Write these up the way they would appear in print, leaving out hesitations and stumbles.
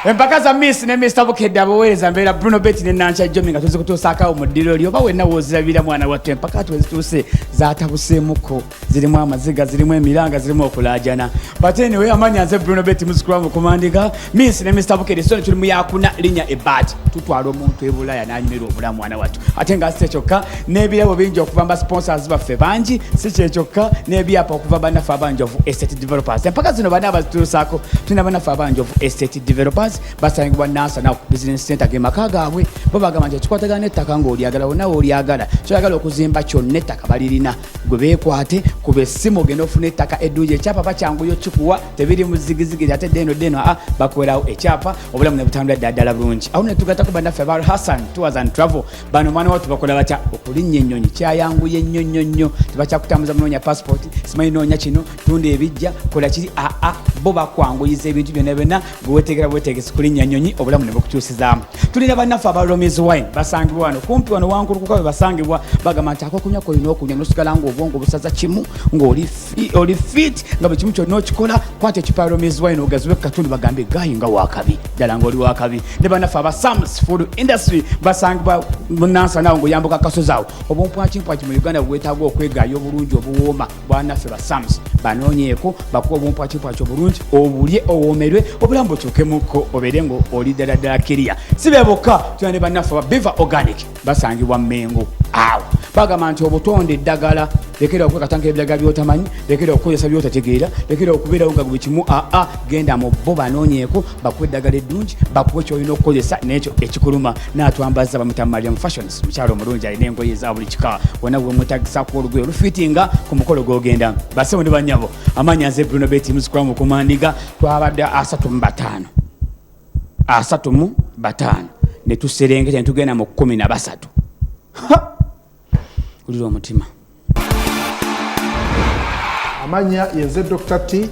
Empaka za Miss ne Mr. Bukedde abaweereza mbeera Bruno Betty ne Nancha Jomi nga tuzi kutuusaako mu ddiro lyo oba wenna woozirabira mwana wattu empaka twezituuse zaatabuseemuko zirimu amaziga zirimu emiranga zirimu okulaajana but anyway amanya nze Bruno Betty muzikula mu kumandika Miss ne Mr. Bukedde so tuli mu yakuna linnya ebbaati tutwala omuntu e Bulaya n'anyumirwa obulamu mwana wattu ate nga si kyokka n'ebirabo bingi okuva mu sponsors baffe bangi si kyokka n'ebyapa okuva bannaffe abangi of estate developers empaka zino bana abazituusaako tulina bannaffe abangi of estate developers basangibwa nasa na business center ge maka gaabwe bo bagamba nti ekikwatagana n'ettaka ng'olyagala wonna olyagala kyoyagala okuzimba kyonna ettaka balirina gwe beekwate kuba essimu ogenda ofuna ettaka eddungi ekyapa bakyanguyo kikuwa tebiri muzigizigi ate deno bakolerawo ekyapa obulamu ne butambula ddala bulungi awo ne tugatako bannaffe aba Hassan Tours and Travel bano mwana wattu bakola batya okulinnya ennyonyi kyayanguye nnyo tebakyakutambuza munoonya passport simanyi noonya kino tunda ebijja kola kiri bo bakwanguyiza ebintu byonna gwe weetegera bwetegesi kulinnya nnyonyi obulamu ne bukukyusizaamu tulina bannaffe aba Romiz Wine basangibwa wano kumpi wano wankulukuka we basangibwa bagamba nti akokunywa kolina okunywa nosigala ng'obwongo busaza kimu ng'oli fit nga bwe kimu kyonna okikola kwata ekipa ya Romiz Wine ogaziwe ku katundu bagambe gayi nga wakabi ddala ng'oli wakabi ne bannaffe aba Sam's Food Industry basangibwa munansa naawo ng'oyambuka akasozi awo obumpwakimpwaki mu Uganda bwetaaga okwegaayo obulungi obuwooma bwannaffe ba Sam's banoonyeeko bakuwa obumpwakimpwaki obulungi obulye owoomerwe obulamu bukyukemuko obeere ng'oli ddala kiriya si be bokka tulina ne bannaffe ba Beaver Organic basangibwa Mmengo awo bagamba nti obutonde eddagala lekera okwekatanka ebiragala by'otamanyi lekera okukozesa by'otategeera lekera okubeerawo nga buli kimu genda mu bo banoonyeeko bakuwa eddagala eddungi bakuwa ky'olina okukozesa n'ekyo ekikuluma n'atwambaza bamuta Mariam Fashions mukyalo omulungi alina engoye eza buli kika wonna bwe mwetagisaako olugoye olufitinga ku mukolo gw'ogenda basebo ne bannyabo amanya nze Bruno Betty muzikula mu kumandiga twabadde 35 ne tuserengeta ne tugenda mu 13 ulira omutima amanya yenze Dr. T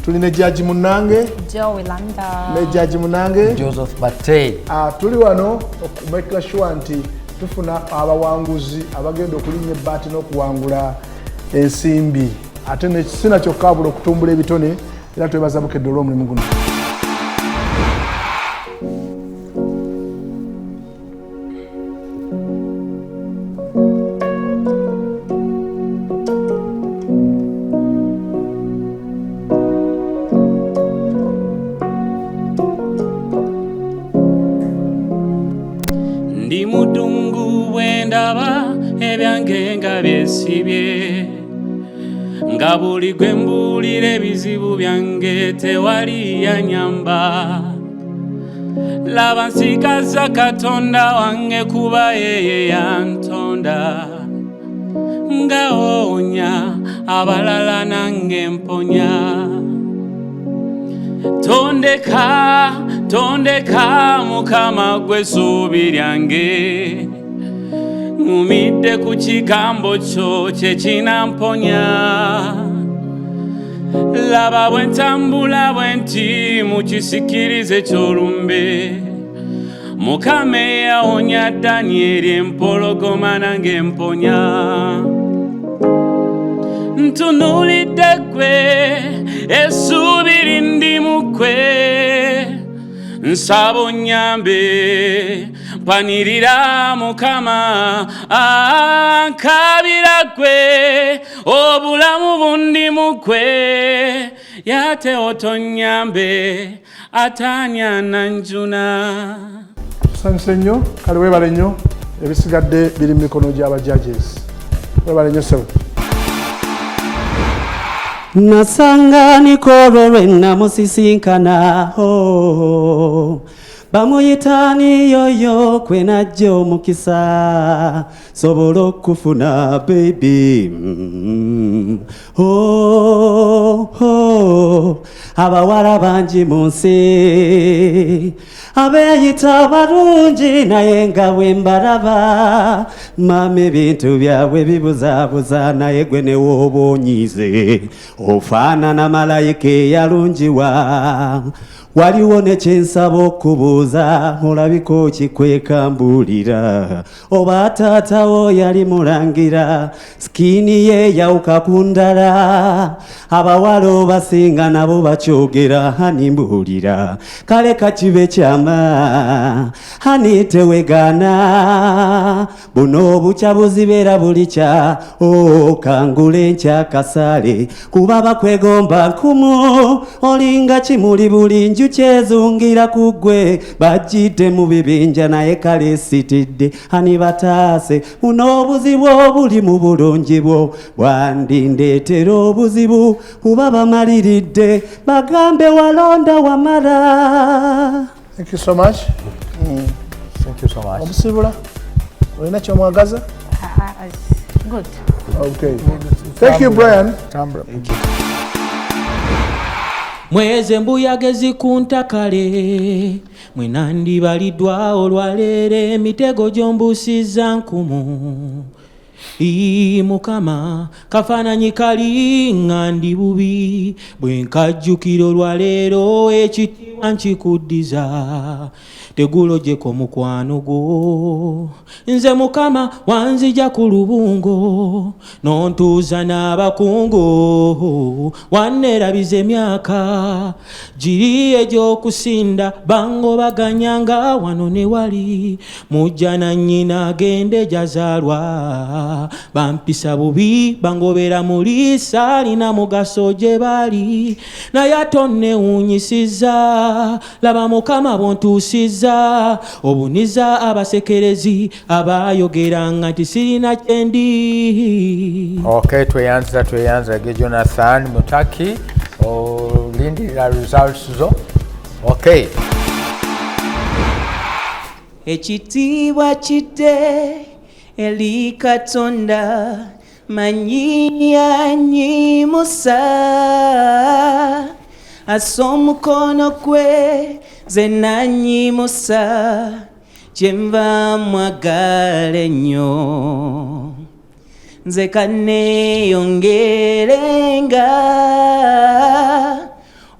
tulina Jaji Munange Joe Landa ne Jaji Munange Joseph Batey tuli wano okumekera sure nti tufuna abawanguzi abagenda okulinnya ebbaati n'okuwangula ensimbi ate ne sina kyokka bula okutumbula ebitone era twebaza Bukedde olw'omulimu guno. Ndi mudungu bwendaba ebyange nga byesibye nga buli gwe mbuulira ebizibu byange tewali yanyamba laba nsikaza Katonda wange kuba yeye yantonda nga onya abalala nange mponya tondeka Mukama gwe ssuubi lyange ngumidde ku kigambo kyo kye kinamponya laba bwe ntambula bwe nti mu kisikirize ky'olumbe Mukama yawonya Danyeri empologoma nange mponya ntunuulidde ggwe essuubi lindi mu ggwe nsaba onnyambe mpanirira Mukama nkabira ggwe obulamu bundi mu ggwe yate otonnyambe ataani ananjuna. Tusanyuse nnyo kale weebale nnyo ebisigadde biri mu mikono gy'aba judges weebale nnyo sebo. Nasanga Nikolo lwenna musisinkana bamuyitani yoyo kwe najja omukisa sobola okufuna baby abawala bangi mu nsi abeeyita barungi naye nga bwe mbalaba mama ebintu byabwe bibuzaabuza naye gwe ne wooba onyize ofaanana malayika eyalungiwa waliwo ne kyensaba okubuuza olabika kikwekambulira oba taatawo yali mulangira skini ye yawuka ku ndala abawala obasinga nabo bakyogera hani mbuulira kale kakibe kyama hani tewegaana buno obukya buzibeera bulikya okangula enkya kasaale kuba bakwegomba nkumu olinga kimuli bulinju kyezungira ku ggwe bajjidde mu bibinja naye kale sitidde hani bataase buno obuzibu obuli mu bulungi bwo bwandindeetera obuzibu kuba bamaliridde bagambe walonda wamala. Thank you so much. Thank you so much. Omusibula olina kyomwagaza? Good. Okay. Thank you, Brian. Mweze mbuyaga ezikuntakale mwenandibaliddwa olwaleero emitego gy'ombuusiza nkumu Mukama kafaananyi kali nga ndi bubi bwe nkajjukira olwaleero ekitiibwa nkikuddiza tegulojjeko mukwano gwo nze Mukama wanzija ku lubungo n'ontuuza n'abakungu wanneerabiza emyaka giri egy'okusinda bangobaganyanga wano ne wali mujja na nnyina agende gyazaalwa bampisa bubi bangobera muliisa alina mugaso gye bali naye tonnewuunyisiza laba Mukama bontuusiza obuniza abasekerezi abayogeranga nti sirina kyendi. Okay, tweyanzira ge Jonathan Mutaki olindirira results zo. Okay. Ekitiibwa kidde eri Katonda manyiyanyimusa assa omukono gwe ze nanyimusa kyenva mwagala ennyo nze kanneeyongerenga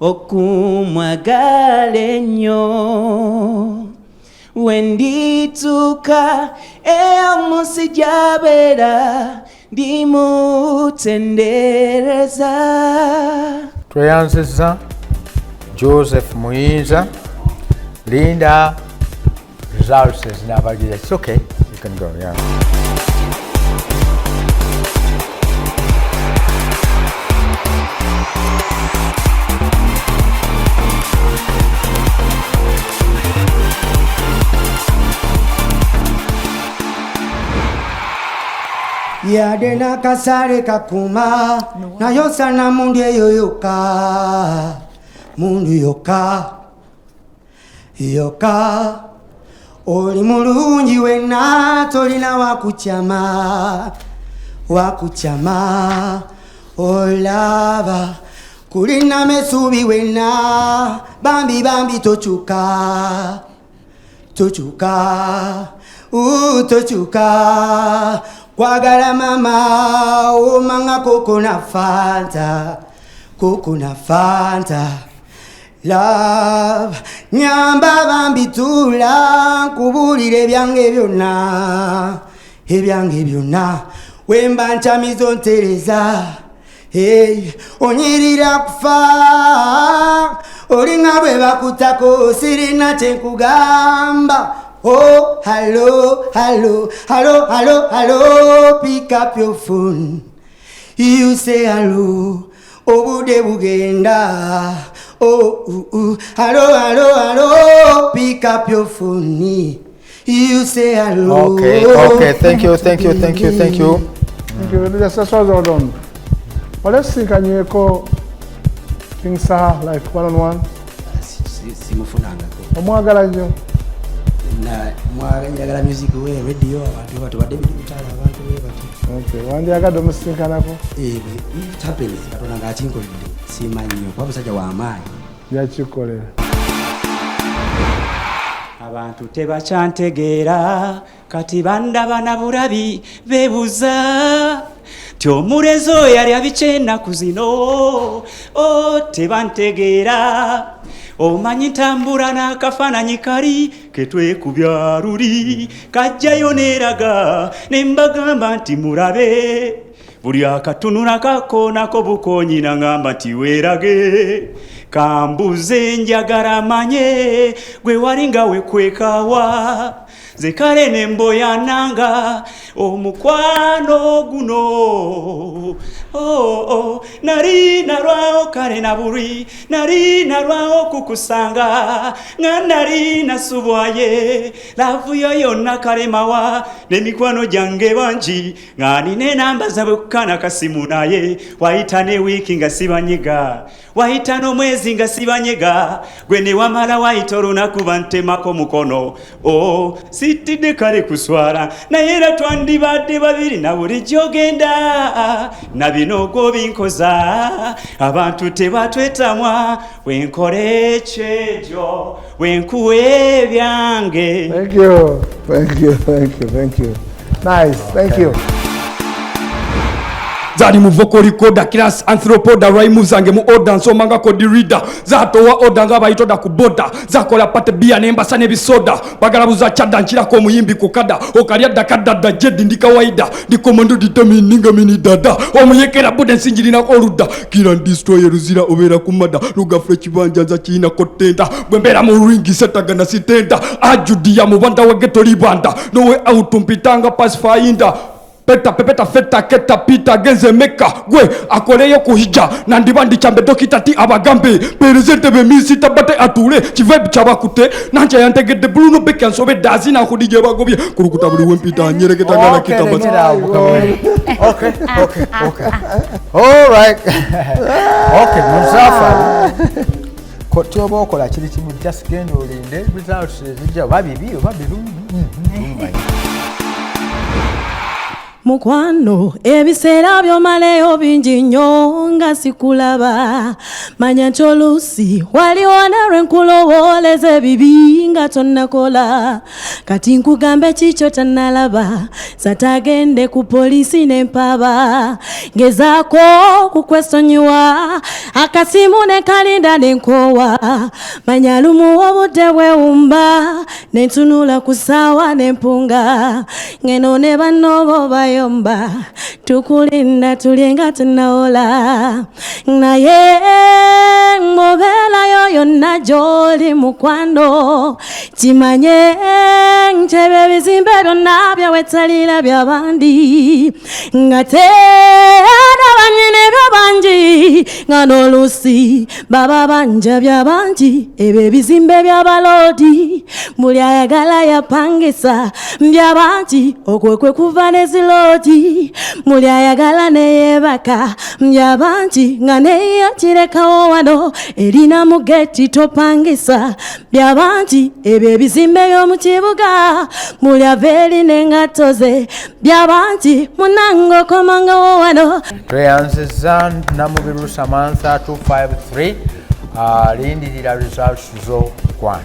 okumwagala ennyo wendituuka eyomunsi gy'abeera ndimutendereza. Tweyanziza Joseph Muyinza. Linda results ezinabagira. It's okay, you can go. Yeah. Yade na kasare kakuma na yosana mundu yoyoka mundu yoka yoka oli mulungi wena tolina wakuchama olaba kulina mesubi wena bambi tochuka kwagala mama omanga kokona fanta love nyamba bambitula nkubulire ebyange byonna wemba nchamizo ntereza onyirira kufa olinga bwe bakutako sirina kyenkugamba. Oh, hello, pick up your phone. You say hello, obude bugenda. Oh, hello, pick up your phone. You say hello. Okay, thank you. Thank you. That's all done. Well, let's think on you King Saha, like one-on-one. Omwagala nyo. Na mwagala music we radio abantu badebidi mutala abantu we bati. Okay, wandi agado musikanako. It happens katona ngatinkolide simanyo kwa busajja wa amaanyi yakikolera. Abantu tebakyantegeera kati bandaba na bulabi bebuza ti omulezo yali abikyena kuzino tebantegeera omanyi tambula n'akafaananyi kali ketwekubya luli kajjayo neeraga ne mbagamba nti mulabe buli akatunula kakoonako bukoonyi nangamba nti weerage kambuze njagala manye gwe walinga wekwekaawa ze kale ne mboyananga omukwano guno nali nalwawo kale na buli nali nalwawo kukusanga nga nali nasubwaye laavu yo yonna kalemawa n'emikwano gyange bangi nga nina enamba zabwekkana kasimu naye wayita ne wiiki nga sibanyega wayita n'omwezi nga sibanyega gwe ne wamala wayita olunaku bantemako mukono sitidde kale kuswala naye era twandibadde babiri na bulijjo ogenda na bino gw'obinkoza abantu tebatwetamwa wenkola ekyejo wenkuwa ebyange. Thank you, thank you, thank you, thank you. Nice, thank you. Zali mu vocal recorder class anthropoda rhyme zange mu order nsomanga ko di reader zatowa order nga bayitoda ku boda zakola pate bia nemba sane bisoda bagala buza chada nchira ko muyimbi ku kada okalya dakadada jedi ndika waida di commando determininga mini dada omuyekera bude nsinjirina ko ruda kila destroyer ruzira obera kumada luga fresh banja za china kotenda bwembera mu ringi setaga na sitenda ajudia mu banda wa geto libanda nowe autompitanga pathfinder peta pepeta feta keta pita genze meka gwe akoleyo kuhija nandibandi chambe dokita ti abagambe perezente be misita bate atule chivibe chabakute nanje yantegede Bruno Beck ansobe dazina kudije bagobye kurukuta buli wempita nyereketa ngala kitabasi. Okay. All right. Okay, Muzafa. Kotyoba okola kiri kimu just genda olinde results zijja babibi mukwano ebiseera byomaleyo bingi nnyo nga sikulaba manya nti oluusi waliwo nerwe nkulowooleza ebibi nga tonnakola kati nkugambe kikyo tannalaba satagende ku poliisi n'empaba ngezaako kukwesonyiwa akasimu ne kalinda n'enkoowa manya lumu obudde bwewumba n'entunula ku ssaawa n'empunga ngeno ne bannobo bayo yomba tukulinda tulinga tunaola naye mobela yoyo na joli mukwando chimanye nchebe bizimbe byonna byawetalira byabandi ngate abanyene byabangi ngano lusi baba banja byabangi ebe bizimbe byabalodi muli ayagala yapangisa byabangi okwekwe kuva nezilo muli ayagala neyebaka mbyabangi nga neyo kirekawo wano erina mu geti topangisa byabangi ebyo ebizimbe by'omu kibuga muli aveeri n'engatto ze byabangi munange okomangawo wano. tweyanziza Namubiru Samantha 253 lindirira results zo kwano.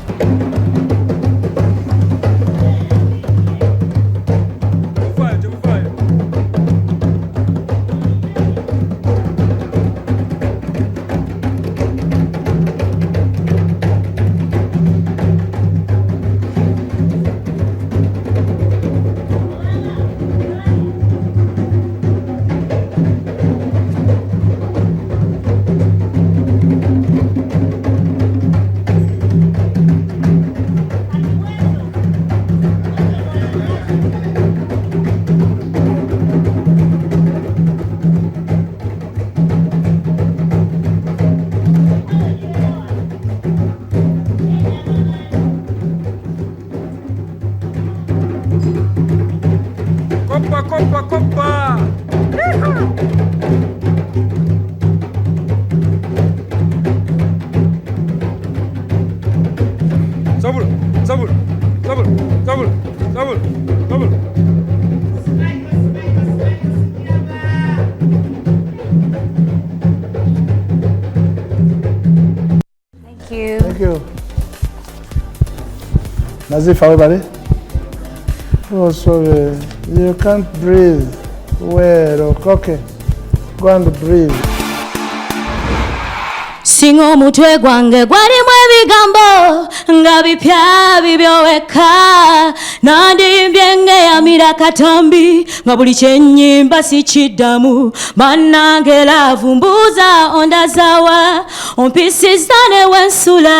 Copa. Sabır. Thank you. Nazif, everybody. Oh, sorry. You can't breathe well. Okay. Go and breathe. singa omutwe gwange gwalimu ebigambo nga bipya bibyoweka nandimbye ng'eyamira katambi nga buli kyennyimba sikiddamu bannange laavu mbuuza ondazawa ompisiza ne wensula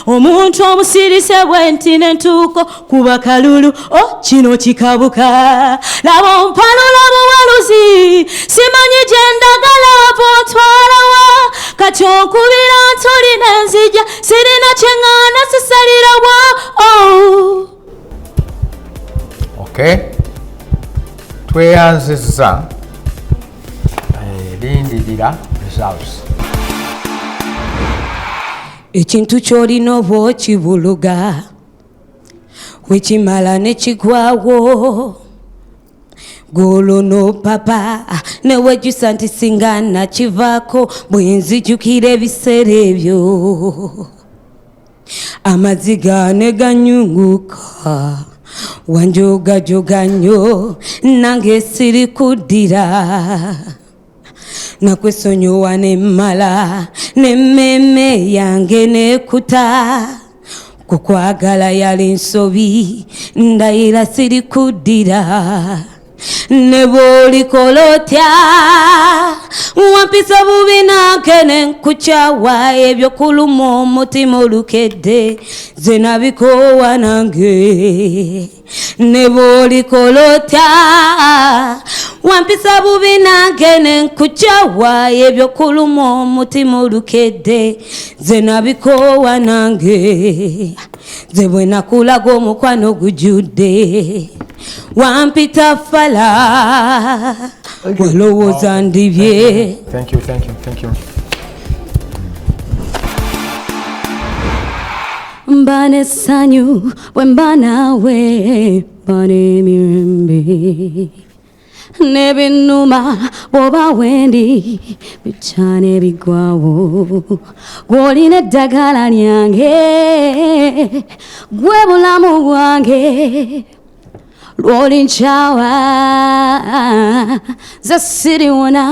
omuntu omusirise bwe nti nentuuko kuba kalulu kino kikabuka laba ompanula buwaluzi simanyi gye ndagala wapontwalawa kati onkubira ntoli nenzija sirina kyeŋŋaana sisalirawa Okay, tweyanzizza lindirira results. Ekintu ky'olina oba okibuluga wekimala ne kigwawo golono papa newejjusa nti singa nakivaako bwe nzijukira ebiseera ebyo amaziga ne ganyunguka wanjogajoga nnyo nange siri kuddira nakwesonyiwa ne mmala n'emmeme yange nekuta kukwagala yali nsobi ndayira siri kuddira ne bw'olikola otya wampisa bubi nange ne nkukyawa ebyokuluma omutima olukedde ze nabikoowa nange ne bw'olikola otya wampisa bubi nange ne nkukyawa ebyokuluma omutima olukedde ze nabikoowa nange ze bwe nakulaga omukwano gujjudde wampita fala walowooza ndibye. Thank you. Mba n'essanyu bwe mba naawe mba n'emirembe n'ebinnuma bw'oba wendi bica n'ebigwawo gw'olina eddagala lyange gwe bulamu bwange lw'oli nkyawa ze siriwona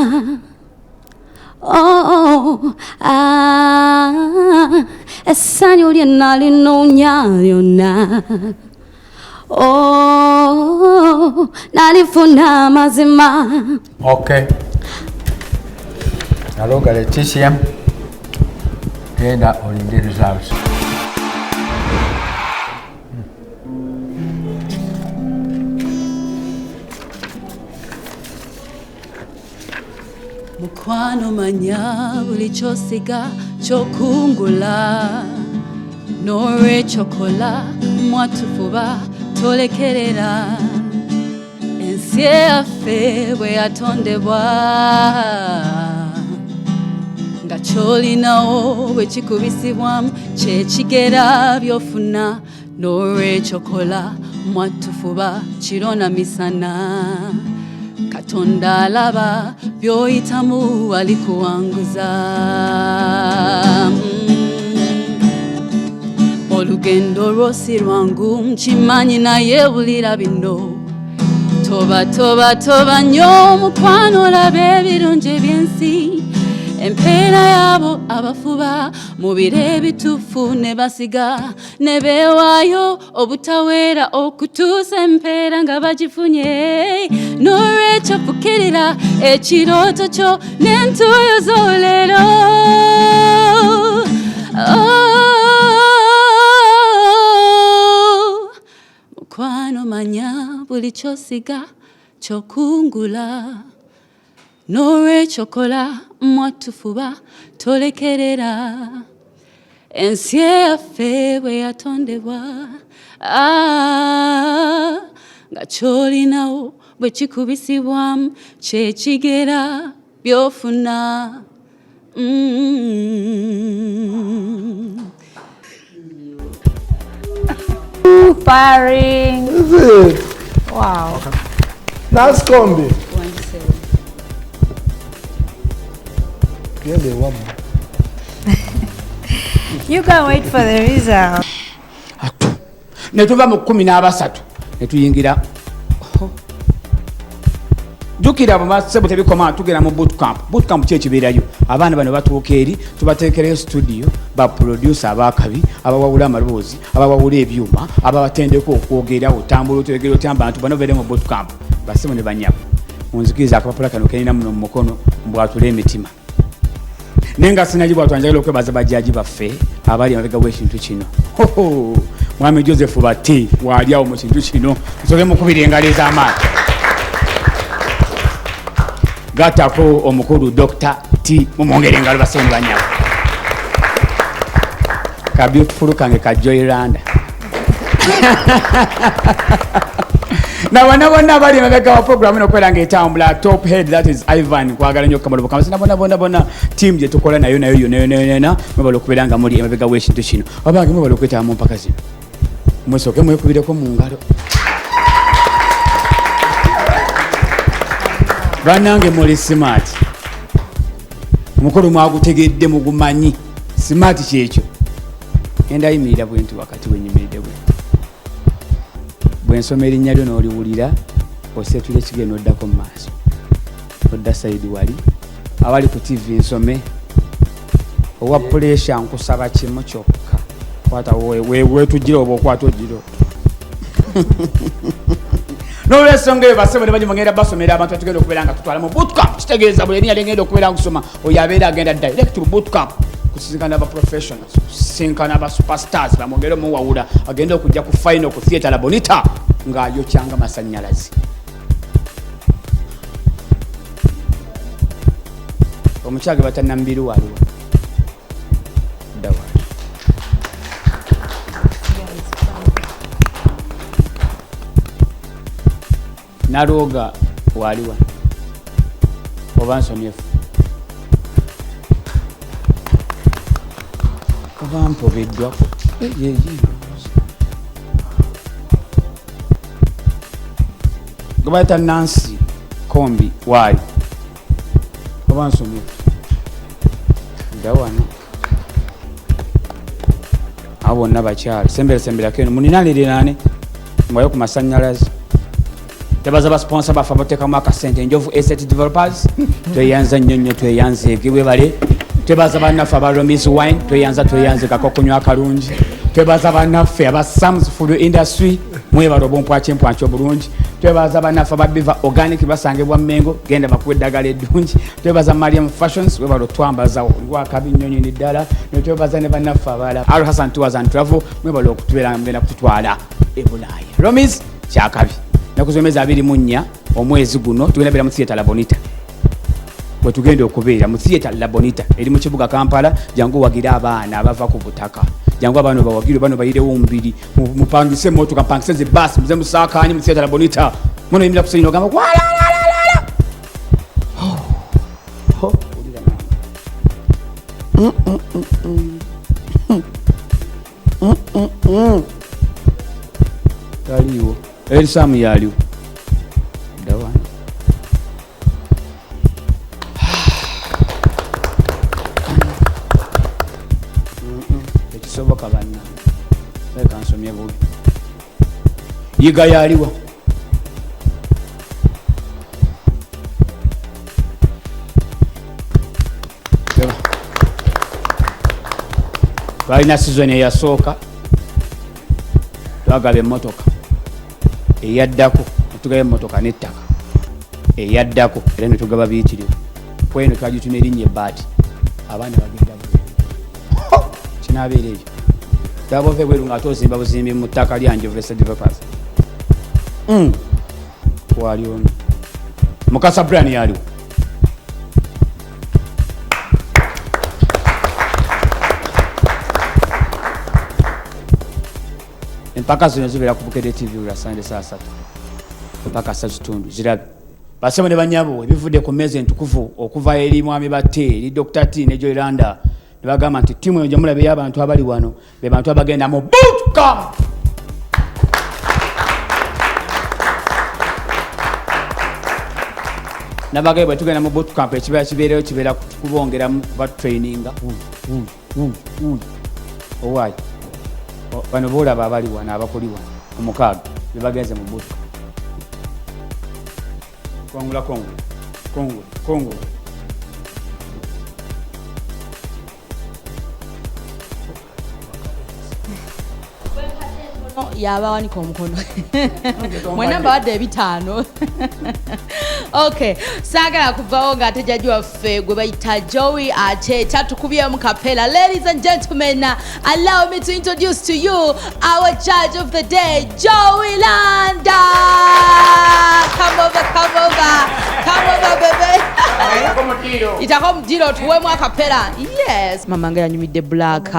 essanyu lye nalinoonya lyonna nalifuna mazima. Okay, aloga Leticia genda olinde results. Mukwano manya buli kyosiga kyokungula n'olwekyokola mwatufuba tolekerera ensi yaffe bwe yatondebwa nga kyolinawo bwe kikubisibwamu kyekigera byofuna n'olwekyokola mwatufuba kiro na misana Katonda alaba byoyitamu alikuwanguza olugendo lwosi lwangu nkimanyi naye wulira bino toba nnyo mukwano olaba ebirungi eby'ensi empeera yaabo abafuba mu biro ebituufu ne basiga ne beewaayo obutaweera okutuusa empeera nga bagifunye n'olwekyo fukirira ekirooto kyo n'entuuyo z'olero mukwano manya buli kyosiga kyokungula n'olwekyokola mwatufuba tolekerera ensi yaffe bwe yatondebwa nga kyolinawo bwe kikubisibwamu kyekigera byofuna Firing. Is it? Wow. That's combi. You can wait for the result. Netuva mu 13 netuyingira jukira abamasebo tebikoma tugera mu bootcamp kyekibeerayo abaana bano batuuka eri tubateekerayo studio baproducer abakabi abawawula amaloboozi abawawula ebyuma ababatendeka okwogera otambula otegera oti abantu bano beere mu bootcamp basebo ne banyabo munzikiriza akapapula kano kenina muno mu mukono mbwatula emitima nenga sinali bwatwanjagala okwebaza bajaji baffe abali amabega w'ekintu kino mwami Joseph bati wali awo mu kintu kino nsobe mukubira engalo ez'amaanyi gatako omukulu Dr. T mumwongere engalo basoni banyabo ka beautiful kange ka Joyranda na bonna bali mabega wa program ino kwera ngetambula top head that is Ivan kwagala nyo kamalo kama sina bonna team je tukola nayo mabalo kubiranga muri mabega w'ekintu kino abange mabalo kweta mu mpaka zino mwesoke mwekubireko mu ngalo banange muli smart mukolo mwagutegedde mugumanyi smart kyekyo enda yimirira bwenti wakati wenyimiridde bwensoma erinnya lyo n'oliwulira osetula ekigendo oddako mu maaso odda sayidi wali abali ku TV nsome owa pressure nkusaba kimu kyokka kwata wetugira oba okwata ogiro n'olwensonga eyo basebo ne bagimugenda basomera abantu batugenda okubeera nga tutwala mu bootcamp kitegeeza buli erinnya lyengenda okubeera nkusoma oyo abeera agenda direct mu bootcamp kusinkana aba professionals kusinkana aba superstars bamwongere omuwawula agenda okujja ku final ku theatre La Bonita ng'ayokyanga masannyalazi omukyage batanambiru waliwo dawa naroga waliwa oba nsomyefu oba mpobeddwako gabayita Nancy Kombi wali oba nsomyefu dawano abo bonna bakyala sembera keno muninaliriraane mwayo ku masannyalazi tebaza basponsor bafa batekamu akasente Njovu Asset Developers tweyanza nnyo tweyanzeege bwebale twebaza bannaffe aba Romis Wine tweyanze kako kunywa akalungi twebaza bannaffe aba Sam's Food Industry mwebalo bompwakyempwakyo bulungi twebaza bannaffe aba Biva Organic basangibwa Mmengo genda bakuwa eddagala eddungi twebaza Mariam Fashions webalo twambaza ngwakabi nnyonyini ddala netwebaza ne bannaffe abala Al Hassan Tours and Travel mwebalo okutubeera ngenda kututwala e Bulaaya Romis kyakabi nakuzomeza 24 omwezi guno tugenda bera mu theatre La Bonita wetugenda okubeera mu theatre La Bonita eri mu kibuga Kampala jangu wagira abaana abava ku butaka jangu abaana bawagire bano bayirewo mbiri mupangise moto kapangise ze bus muze musakanye mu theatre La Bonita muno yimira kusina ogamba taliwo Elisamu yaliwo dawa ekisoboka banna leka nsomye bubi yiga yaliwa balina sizoni eyasooka twagaba emmotoka eyaddako netugaba emmotoka n'ettaka eyaddako era netugaba biyitirivu kweno twagituna erinnya ebbaati abaana bagenda bwe kinaabeera ebyo tabove bweru nga tozimba buzimbi mu ttaka lya Njovu Asset Developers wali ono Mukasa Brian yaliwo empaka zino zibeera ku Bukedde TV lwa Sande saa 3 empaka 3 zirabe basemo ne banyabo ebivudde ku mmeezi entukuvu okuva eri mwami batte eri Dr. T ne Joyranda ne bagamba nti ttiimu eyo gyemulabe y'abantu abali wano be bantu abagenda mu bootcamp nabagaye bwe tugenda mu bootcamp ekibeera kibeerayo kibeera kubongeramu batraininga owaayi bano boolaba abali wano abakuli wano omukaaga bebagenze mu bootcamp Kongula Kongo. yabawanika omukono mwena mbawadde ebitaano. Okay, saagala kuvawo ng'ate jjajja waffe gwe bayita Joey ate tatukubyemu kapela. Ladies and gentlemen, allow me to introduce to you our judge of the day, Joey Landa. Come over, baby. Itako mudiro tuwemu akapela. Yes, mamanga yanyumidde black.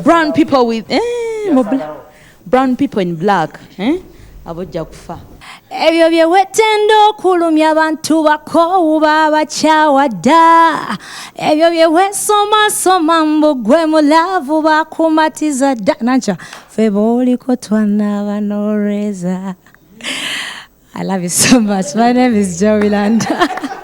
Brown people with brown people in black, abojja kufa. Ebyo bye wetenda okulumya abantu bako babakyawa dda. Ebyo bye wesoma mbu gwe mulavu bakumatiza dda. Nancha ffe b'oliko twanaaba n'olweza. I love you so much. My name is Joey Landa.